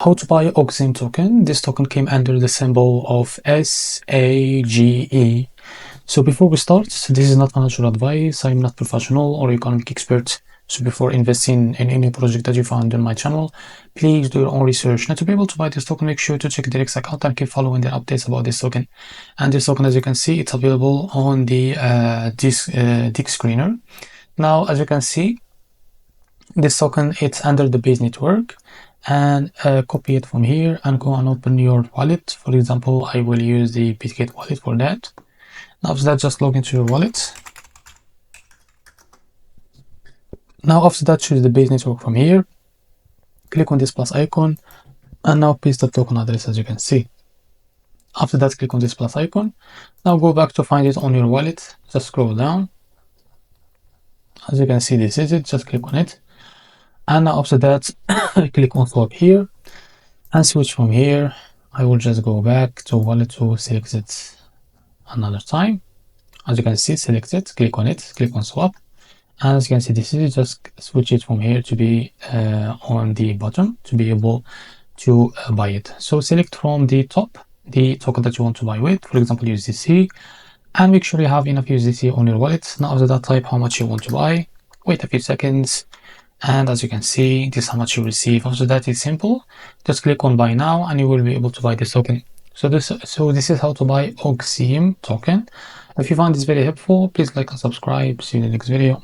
How to buy OxSIM token. This token came under the symbol of SAGE. So before we start, this is not financial advice. I'm not professional or economic expert. So before investing in any project that you find on my channel, please do your own research. Now, to be able to buy this token, make sure to check the Direct account and keep following the updates about this token. And this token, as you can see, it's available on the disk screener. Now, as you can see, this token, it's under the base network, and copy it from here and go and open your wallet. For example, I will use the Bitget wallet for that. Now after that, just log into your wallet. Now after that, choose the base network from here, click on this plus icon, and now paste the token address. As you can see, after that, click on this plus icon. Now go back to find it on your wallet, just scroll down. As you can see, this is it. Just click on it, and now after that click on swap here and switch from here. I will just go back to wallet to select it another time. As you can see, select it, click on it, click on swap, and as you can see, this is just switch it from here to be on the bottom to be able to buy it. So select from the top the token that you want to buy with, for example USDC, and make sure you have enough USDC on your wallet. Now after that, type how much you want to buy, wait a few seconds, and as you can see, this is how much you receive. After that, it's simple, just click on buy now and you will be able to buy this token. So this is how to buy OxSIM token. If you find this very helpful, please like and subscribe. See you in the next video.